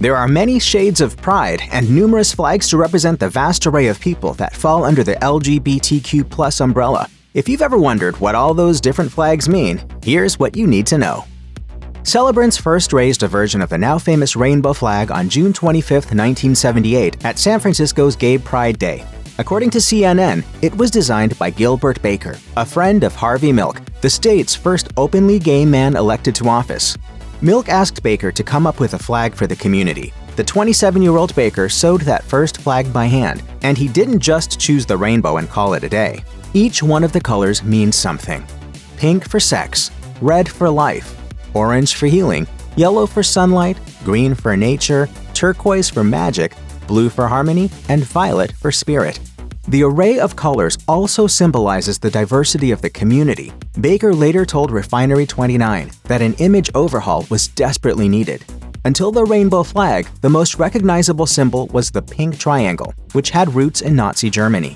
There are many shades of pride and numerous flags to represent the vast array of people that fall under the LGBTQ+ umbrella. If you've ever wondered what all those different flags mean, here's what you need to know. Celebrants first raised a version of the now famous rainbow flag on June 25, 1978 at San Francisco's Gay Pride Day. According to CNN, it was designed by Gilbert Baker, a friend of Harvey Milk, the state's first openly gay man elected to office. Milk asked Baker to come up with a flag for the community. The 27-year-old Baker sewed that first flag by hand, and he didn't just choose the rainbow and call it a day. Each one of the colors means something. Pink for sex, red for life, orange for healing, yellow for sunlight, green for nature, turquoise for magic, blue for harmony, and violet for spirit. The array of colors also symbolizes the diversity of the community. Baker later told Refinery29 that an image overhaul was desperately needed. Until the rainbow flag, the most recognizable symbol was the pink triangle, which had roots in Nazi Germany.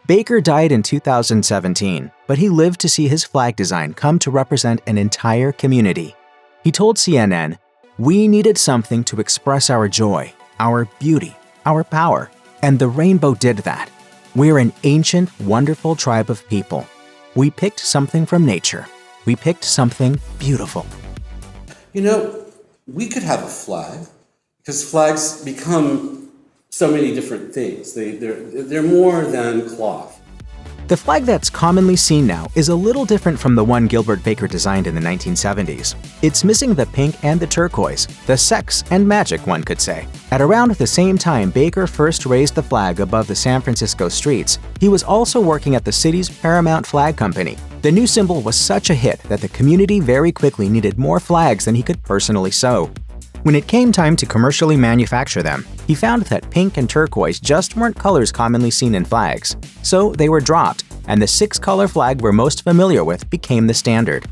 Baker died in 2017, but he lived to see his flag design come to represent an entire community. He told CNN, "We needed something to express our joy, our beauty, our power, and the rainbow did that. We're an ancient, wonderful tribe of people. We picked something from nature. We picked something beautiful." You know, we could have a flag, because flags become so many different things. They're more than cloth. The flag that's commonly seen now is a little different from the one Gilbert Baker designed in the 1970s. It's missing the pink and the turquoise, the sex and magic, one could say. At around the same time Baker first raised the flag above the San Francisco streets, he was also working at the city's Paramount Flag Company. The new symbol was such a hit that the community very quickly needed more flags than he could personally sew. When it came time to commercially manufacture them, he found that pink and turquoise just weren't colors commonly seen in flags. So they were dropped, and the 6-color flag we're most familiar with became the standard.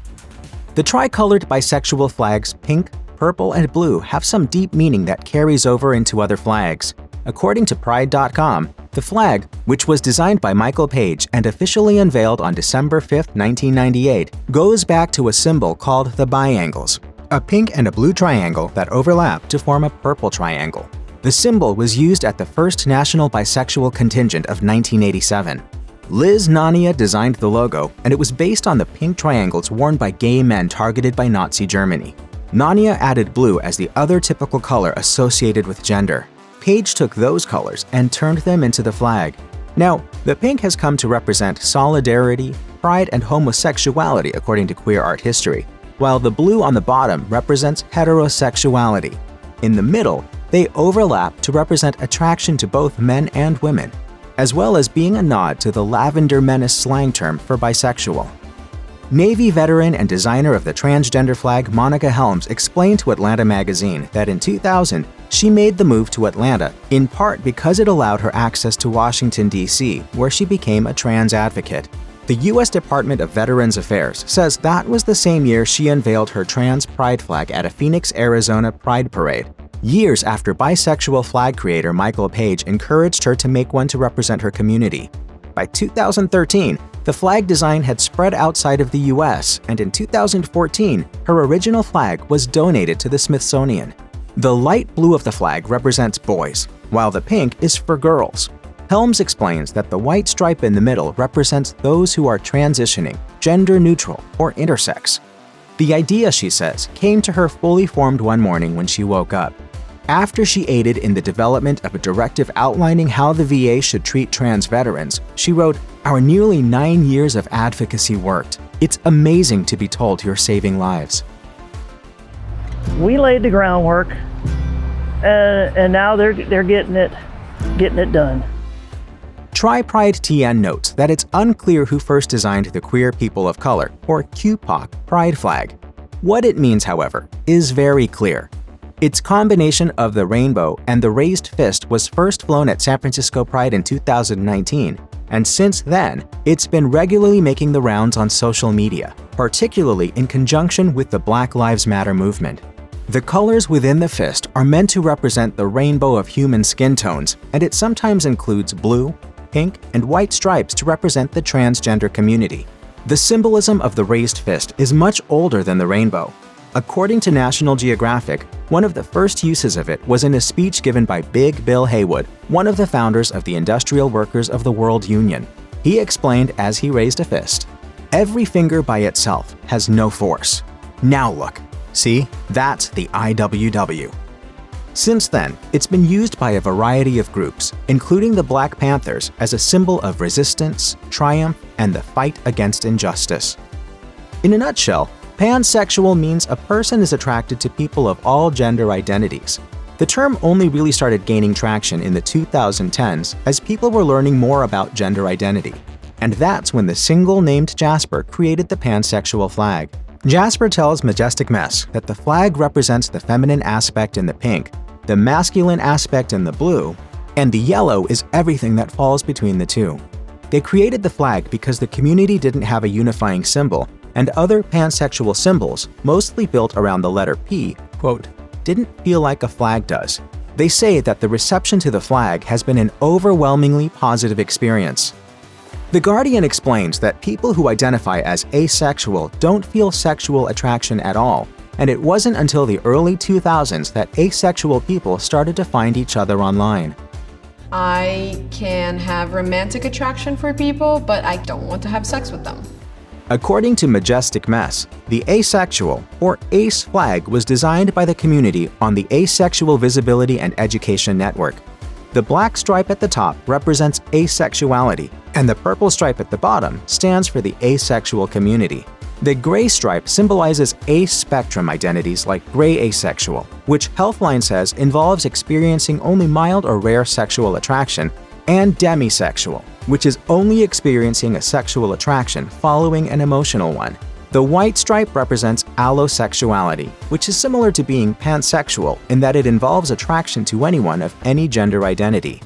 The tricolored bisexual flags pink, purple, and blue have some deep meaning that carries over into other flags. According to Pride.com, the flag, which was designed by Michael Page and officially unveiled on December 5, 1998, goes back to a symbol called the biangles, a pink and a blue triangle that overlap to form a purple triangle. The symbol was used at the first National Bisexual Contingent of 1987. Liz Nania designed the logo, and it was based on the pink triangles worn by gay men targeted by Nazi Germany. Nania added blue as the other typical color associated with gender. Page took those colors and turned them into the flag. Now, the pink has come to represent solidarity, pride, and homosexuality according to queer art history, while the blue on the bottom represents heterosexuality. In the middle, they overlap to represent attraction to both men and women, as well as being a nod to the Lavender Menace slang term for bisexual. Navy veteran and designer of the transgender flag Monica Helms explained to Atlanta Magazine that in 2000, she made the move to Atlanta in part because it allowed her access to Washington, D.C., where she became a trans advocate. The U.S. Department of Veterans Affairs says that was the same year she unveiled her trans pride flag at a Phoenix, Arizona pride parade, years after bisexual flag creator Michael Page encouraged her to make one to represent her community. By 2013, the flag design had spread outside of the U.S., and in 2014, her original flag was donated to the Smithsonian. The light blue of the flag represents boys, while the pink is for girls. Helms explains that the white stripe in the middle represents those who are transitioning, gender neutral, or intersex. The idea, she says, came to her fully formed one morning when she woke up. After she aided in the development of a directive outlining how the VA should treat trans veterans, she wrote, "Our nearly 9 years of advocacy worked. It's amazing to be told you're saving lives." We laid the groundwork, and now they're getting it done. Pride TN notes that it's unclear who first designed the Queer People of Color, or QPOC, Pride flag. What it means, however, is very clear. Its combination of the rainbow and the raised fist was first flown at San Francisco Pride in 2019, and since then, it's been regularly making the rounds on social media, particularly in conjunction with the Black Lives Matter movement. The colors within the fist are meant to represent the rainbow of human skin tones, and it sometimes includes blue, pink, and white stripes to represent the transgender community. The symbolism of the raised fist is much older than the rainbow. According to National Geographic, one of the first uses of it was in a speech given by Big Bill Haywood, one of the founders of the Industrial Workers of the World Union. He explained as he raised a fist, "Every finger by itself has no force. Now look. See, that's the IWW." Since then, it's been used by a variety of groups, including the Black Panthers, as a symbol of resistance, triumph, and the fight against injustice. In a nutshell, pansexual means a person is attracted to people of all gender identities. The term only really started gaining traction in the 2010s as people were learning more about gender identity. And that's when the single named Jasper created the pansexual flag. Jasper tells Majestic Mess that the flag represents the feminine aspect in the pink, the masculine aspect in the blue, and the yellow is everything that falls between the two. They created the flag because the community didn't have a unifying symbol, and other pansexual symbols, mostly built around the letter P, quote, didn't feel like a flag does. They say that the reception to the flag has been an overwhelmingly positive experience. The Guardian explains that people who identify as asexual don't feel sexual attraction at all, and it wasn't until the early 2000s that asexual people started to find each other online. I can have romantic attraction for people, but I don't want to have sex with them. According to Majestic Mess, the asexual, or ACE flag was designed by the community on the Asexual Visibility and Education Network. The black stripe at the top represents asexuality, and the purple stripe at the bottom stands for the asexual community. The gray stripe symbolizes ace-spectrum identities like gray asexual, which Healthline says involves experiencing only mild or rare sexual attraction, and demisexual, which is only experiencing a sexual attraction following an emotional one. The white stripe represents allosexuality, which is similar to being pansexual in that it involves attraction to anyone of any gender identity.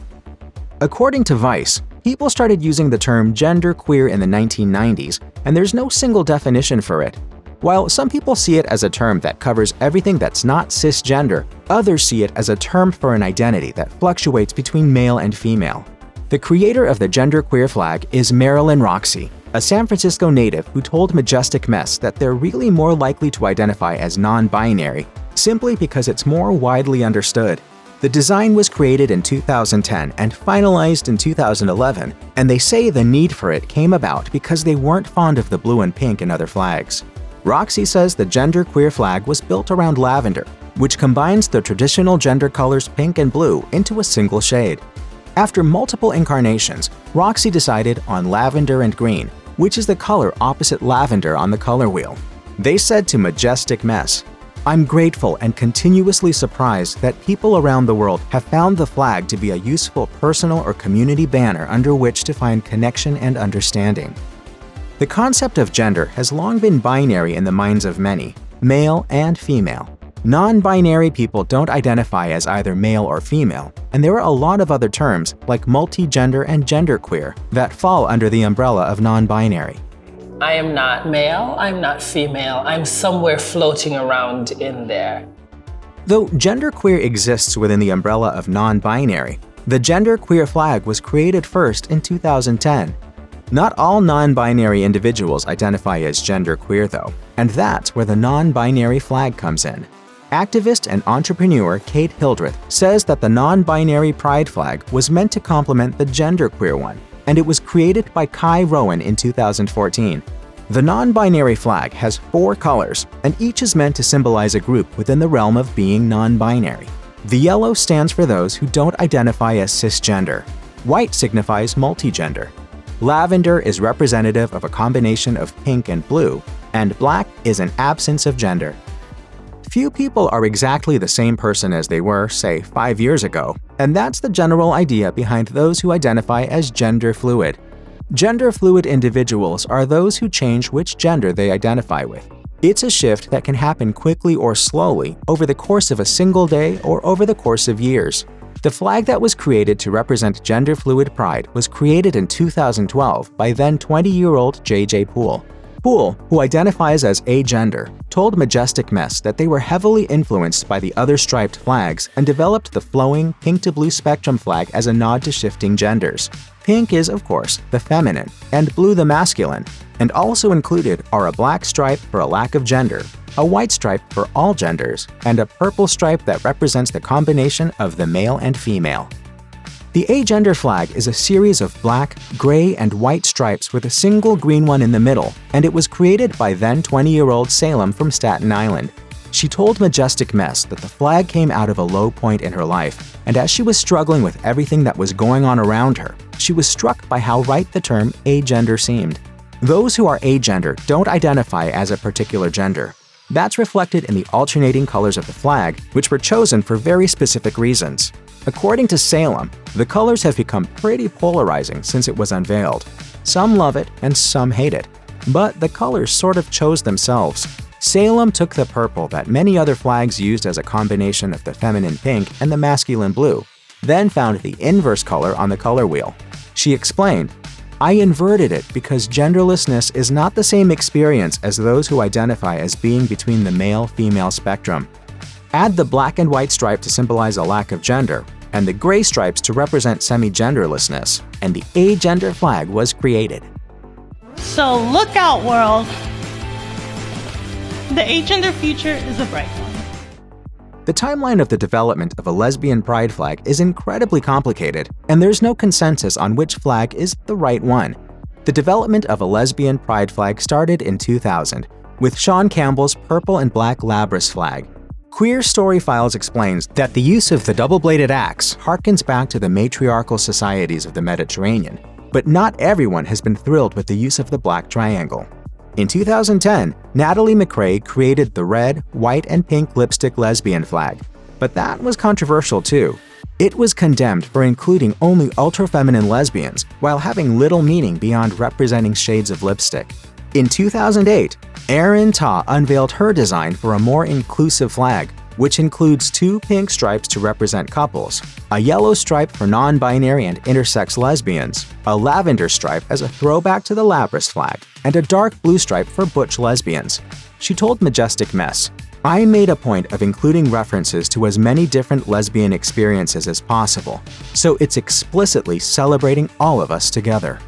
According to Vice, people started using the term genderqueer in the 1990s, and there's no single definition for it. While some people see it as a term that covers everything that's not cisgender, others see it as a term for an identity that fluctuates between male and female. The creator of the genderqueer flag is Marilyn Roxy, a San Francisco native who told Majestic Mess that they're really more likely to identify as non-binary, simply because it's more widely understood. The design was created in 2010 and finalized in 2011, and they say the need for it came about because they weren't fond of the blue and pink in other flags. Roxy says the genderqueer flag was built around lavender, which combines the traditional gender colors pink and blue into a single shade. After multiple incarnations, Roxy decided on lavender and green, which is the color opposite lavender on the color wheel. They said to Majestic Mess, "I'm grateful and continuously surprised that people around the world have found the flag to be a useful personal or community banner under which to find connection and understanding." The concept of gender has long been binary in the minds of many, male and female. Non-binary people don't identify as either male or female, and there are a lot of other terms like multi-gender and genderqueer that fall under the umbrella of non-binary. I am not male, I'm not female, I'm somewhere floating around in there. Though genderqueer exists within the umbrella of non-binary, the genderqueer flag was created first in 2010. Not all non-binary individuals identify as genderqueer though, and that's where the non-binary flag comes in. Activist and entrepreneur Kate Hildreth says that the non-binary pride flag was meant to complement the genderqueer one, and it was created by Kai Rowan in 2014. The non-binary flag has 4 colors, and each is meant to symbolize a group within the realm of being non-binary. The yellow stands for those who don't identify as cisgender. White signifies multigender. Lavender is representative of a combination of pink and blue, and black is an absence of gender. Few people are exactly the same person as they were, say, 5 years ago, and that's the general idea behind those who identify as gender fluid. Gender fluid individuals are those who change which gender they identify with. It's a shift that can happen quickly or slowly over the course of a single day or over the course of years. The flag that was created to represent gender fluid pride was created in 2012 by then 20-year-old J.J. Poole. Poole, who identifies as agender, told Majestic Mess that they were heavily influenced by the other striped flags and developed the flowing pink to blue spectrum flag as a nod to shifting genders. Pink is, of course, the feminine, and blue the masculine. and also included are a black stripe for a lack of gender, a white stripe for all genders, and a purple stripe that represents the combination of the male and female. The agender flag is a series of black, gray, and white stripes with a single green one in the middle, and it was created by then 20-year-old Salem from Staten Island. She told Majestic Mess that the flag came out of a low point in her life, and as she was struggling with everything that was going on around her, she was struck by how right the term agender seemed. Those who are agender don't identify as a particular gender. That's reflected in the alternating colors of the flag, which were chosen for very specific reasons. According to Salem, the colors have become pretty polarizing since it was unveiled. Some love it and some hate it. But the colors sort of chose themselves. Salem took the purple that many other flags used as a combination of the feminine pink and the masculine blue, then found the inverse color on the color wheel. She explained, "I inverted it because genderlessness is not the same experience as those who identify as being between the male-female spectrum. Add the black and white stripe to symbolize a lack of gender, and the gray stripes to represent semi-genderlessness, and the agender flag was created." So look out, world. The agender future is a bright one. The timeline of the development of a lesbian pride flag is incredibly complicated, and there's no consensus on which flag is the right one. The development of a lesbian pride flag started in 2000, with Sean Campbell's purple and black Labras flag. Queer Story Files explains that the use of the double-bladed axe harkens back to the matriarchal societies of the Mediterranean, but not everyone has been thrilled with the use of the black triangle. In 2010, Natalie McRae created the red, white, and pink lipstick lesbian flag, but that was controversial too. It was condemned for including only ultra-feminine lesbians while having little meaning beyond representing shades of lipstick. In 2008, Erin Ta unveiled her design for a more inclusive flag, which includes 2 pink stripes to represent couples, a yellow stripe for non-binary and intersex lesbians, a lavender stripe as a throwback to the Labras flag, and a dark blue stripe for butch lesbians. She told Majestic Mess, "I made a point of including references to as many different lesbian experiences as possible, so it's explicitly celebrating all of us together."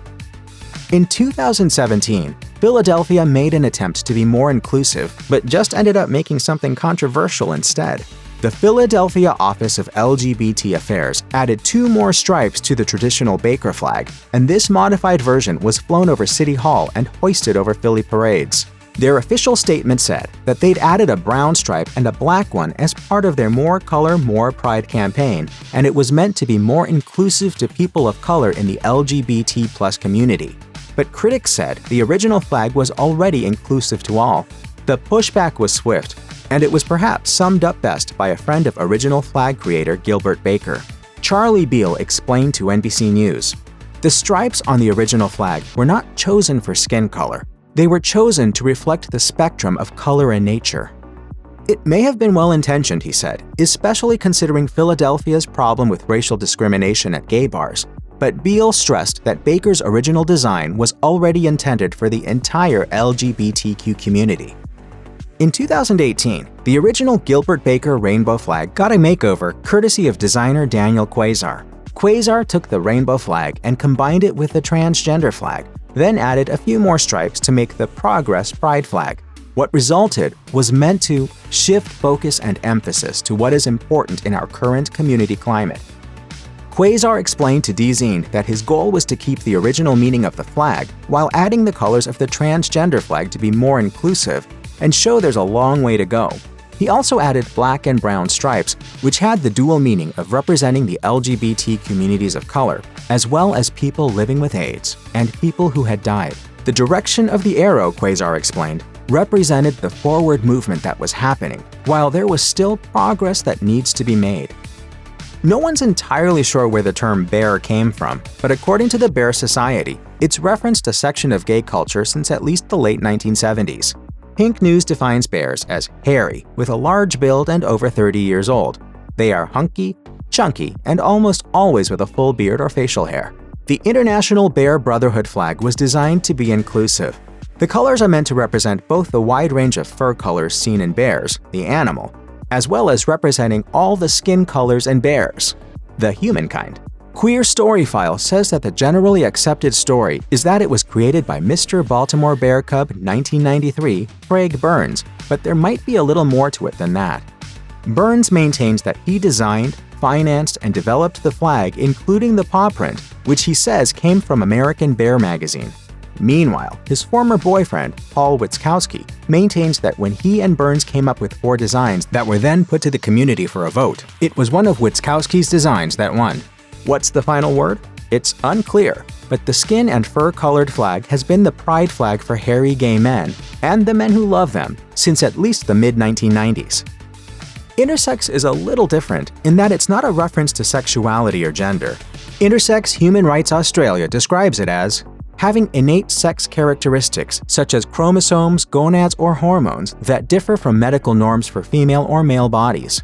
In 2017, Philadelphia made an attempt to be more inclusive, but just ended up making something controversial instead. The Philadelphia Office of LGBT Affairs added 2 more stripes to the traditional Baker flag, and this modified version was flown over City Hall and hoisted over Philly parades. Their official statement said that they'd added a brown stripe and a black one as part of their More Color, More Pride campaign, and it was meant to be more inclusive to people of color in the LGBT+ community. But critics said the original flag was already inclusive to all. The pushback was swift, and it was perhaps summed up best by a friend of original flag creator Gilbert Baker. Charlie Beale explained to NBC News, "The stripes on the original flag were not chosen for skin color. They were chosen to reflect the spectrum of color in nature." It may have been well-intentioned, he said, especially considering Philadelphia's problem with racial discrimination at gay bars. But Beale stressed that Baker's original design was already intended for the entire LGBTQ community. In 2018, the original Gilbert Baker rainbow flag got a makeover courtesy of designer Daniel Quasar. Quasar took the rainbow flag and combined it with the transgender flag, then added a few more stripes to make the Progress Pride flag. What resulted was meant to shift focus and emphasis to what is important in our current community climate. Quasar explained to DZine that his goal was to keep the original meaning of the flag while adding the colors of the transgender flag to be more inclusive and show there's a long way to go. He also added black and brown stripes, which had the dual meaning of representing the LGBT communities of color, as well as people living with AIDS and people who had died. The direction of the arrow, Quasar explained, represented the forward movement that was happening, while there was still progress that needs to be made. No one's entirely sure where the term bear came from, but according to the Bear Society, it's referenced a section of gay culture since at least the late 1970s. Pink News defines bears as hairy, with a large build and over 30 years old. They are hunky, chunky, and almost always with a full beard or facial hair. The International Bear Brotherhood flag was designed to be inclusive. The colors are meant to represent both the wide range of fur colors seen in bears, the animal, as well as representing all the skin colors in bears, the humankind. Queer Story File says that the generally accepted story is that it was created by Mr. Baltimore Bear Cub 1993, Craig Burns, but there might be a little more to it than that. Burns maintains that he designed, financed, and developed the flag, including the paw print, which he says came from American Bear magazine. Meanwhile, his former boyfriend, Paul Witzkowski, maintains that when he and Burns came up with 4 designs that were then put to the community for a vote, it was one of Witzkowski's designs that won. What's the final word? It's unclear, but the skin and fur-colored flag has been the pride flag for hairy gay men, and the men who love them, since at least the mid-1990s. Intersex is a little different in that it's not a reference to sexuality or gender. Intersex Human Rights Australia describes it as having innate sex characteristics such as chromosomes, gonads, or hormones that differ from medical norms for female or male bodies.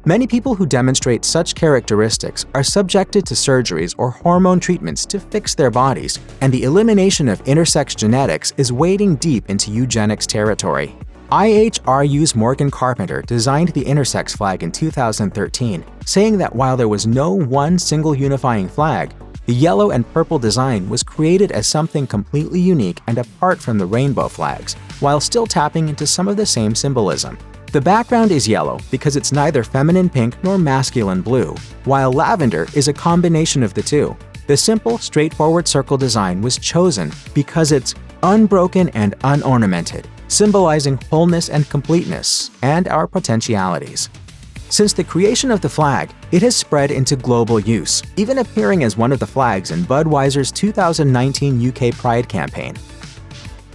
Many people who demonstrate such characteristics are subjected to surgeries or hormone treatments to fix their bodies, and the elimination of intersex genetics is wading deep into eugenics territory. IHRU's Morgan Carpenter designed the intersex flag in 2013, saying that while there was no one single unifying flag, the yellow and purple design was created as something completely unique and apart from the rainbow flags, while still tapping into some of the same symbolism. The background is yellow because it's neither feminine pink nor masculine blue, while lavender is a combination of the two. The simple, straightforward circle design was chosen because it's unbroken and unornamented, symbolizing wholeness and completeness, and our potentialities. Since the creation of the flag, it has spread into global use, even appearing as one of the flags in Budweiser's 2019 UK Pride campaign.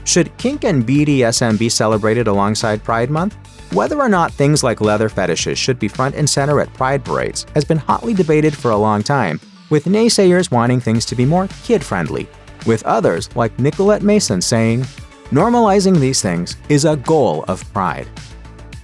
Should kink and BDSM be celebrated alongside Pride Month? Whether or not things like leather fetishes should be front and center at Pride parades has been hotly debated for a long time, with naysayers wanting things to be more kid-friendly, with others like Nicolette Mason saying, "Normalizing these things is a goal of Pride."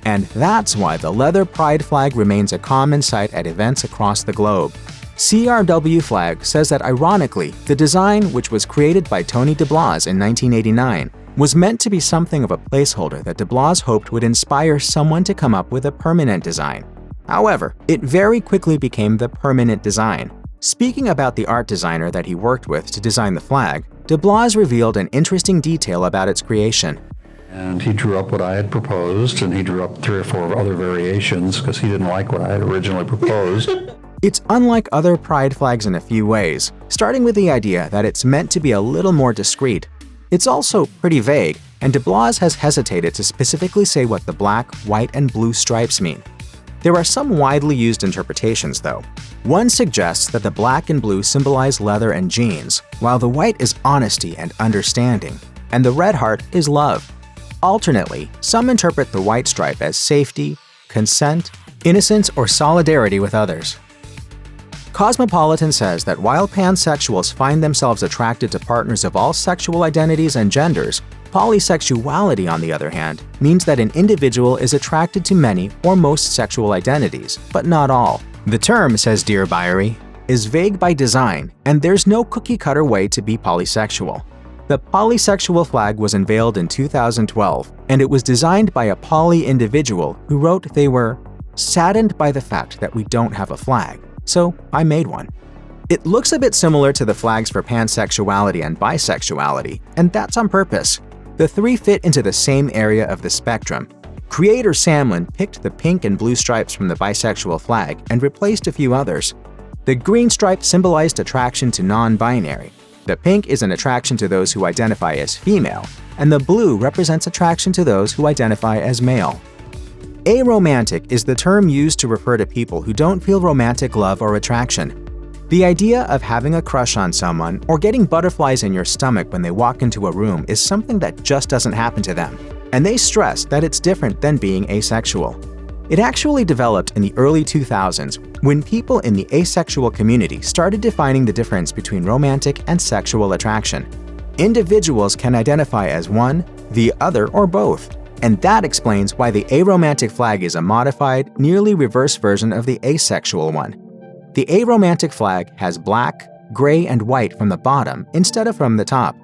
And that's why the leather pride flag remains a common sight at events across the globe. CRW Flag says that ironically, the design, which was created by Tony DeBlas in 1989, was meant to be something of a placeholder that DeBlas hoped would inspire someone to come up with a permanent design. However, it very quickly became the permanent design. Speaking about the art designer that he worked with to design the flag, DeBlas revealed an interesting detail about its creation. And he drew up what I had proposed, and he drew up 3 or 4 other variations because he didn't like what I had originally proposed. It's unlike other pride flags in a few ways, starting with the idea that it's meant to be a little more discreet. It's also pretty vague, and DeBlas has hesitated to specifically say what the black, white, and blue stripes mean. There are some widely used interpretations, though. One suggests that the black and blue symbolize leather and jeans, while the white is honesty and understanding, and the red heart is love. Alternately, some interpret the white stripe as safety, consent, innocence, or solidarity with others. Cosmopolitan says that while pansexuals find themselves attracted to partners of all sexual identities and genders, polysexuality, on the other hand, means that an individual is attracted to many or most sexual identities, but not all. The term, says Dear Byery, is vague by design, and there's no cookie-cutter way to be polysexual. The polysexual flag was unveiled in 2012, and it was designed by a poly individual who wrote they were saddened by the fact that we don't have a flag, so I made one. It looks a bit similar to the flags for pansexuality and bisexuality, and that's on purpose. The 3 fit into the same area of the spectrum. Creator Samlin picked the pink and blue stripes from the bisexual flag and replaced a few others. The green stripe symbolized attraction to non-binary. The pink is an attraction to those who identify as female, and the blue represents attraction to those who identify as male. Aromantic is the term used to refer to people who don't feel romantic love or attraction. The idea of having a crush on someone or getting butterflies in your stomach when they walk into a room is something that just doesn't happen to them, and they stress that it's different than being asexual. It actually developed in the early 2000s when people in the asexual community started defining the difference between romantic and sexual attraction. Individuals can identify as one, the other, or both, and that explains why the aromantic flag is a modified, nearly reverse version of the asexual one. The aromantic flag has black, gray, and white from the bottom instead of from the top.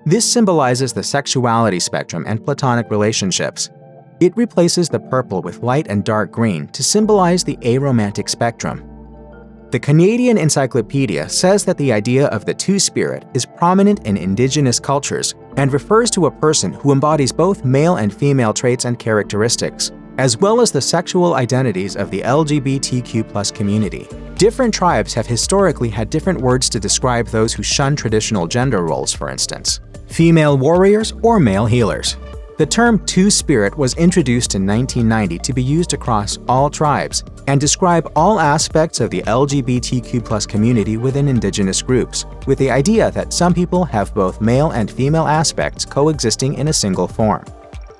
This symbolizes the sexuality spectrum and platonic relationships. It replaces the purple with light and dark green to symbolize the aromantic spectrum. The Canadian Encyclopedia says that the idea of the two-spirit is prominent in Indigenous cultures and refers to a person who embodies both male and female traits and characteristics, as well as the sexual identities of the LGBTQ+ community. Different tribes have historically had different words to describe those who shun traditional gender roles, for instance. Female warriors or male healers. The term two-spirit was introduced in 1990 to be used across all tribes and describe all aspects of the LGBTQ+ community within Indigenous groups, with the idea that some people have both male and female aspects coexisting in a single form.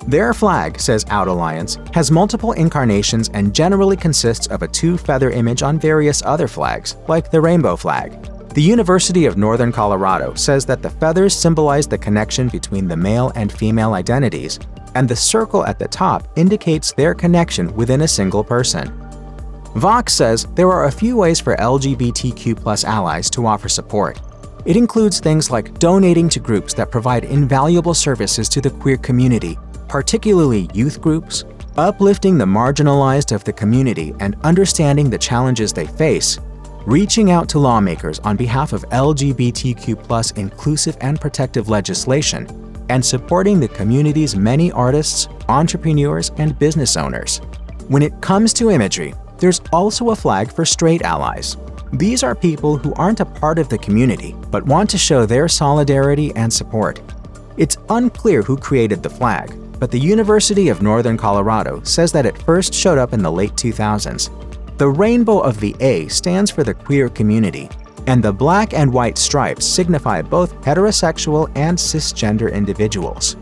Their flag, says Out Alliance, has multiple incarnations and generally consists of a two-feather image on various other flags, like the rainbow flag. The University of Northern Colorado says that the feathers symbolize the connection between the male and female identities, and the circle at the top indicates their connection within a single person. Vox says there are a few ways for LGBTQ+ allies to offer support. It includes things like donating to groups that provide invaluable services to the queer community, particularly youth groups, uplifting the marginalized of the community and understanding the challenges they face, reaching out to lawmakers on behalf of LGBTQ+ inclusive and protective legislation, and supporting the community's many artists, entrepreneurs, and business owners. When it comes to imagery, there's also a flag for straight allies. These are people who aren't a part of the community, but want to show their solidarity and support. It's unclear who created the flag, but the University of Northern Colorado says that it first showed up in the late 2000s. The rainbow of the A stands for the queer community, and the black and white stripes signify both heterosexual and cisgender individuals.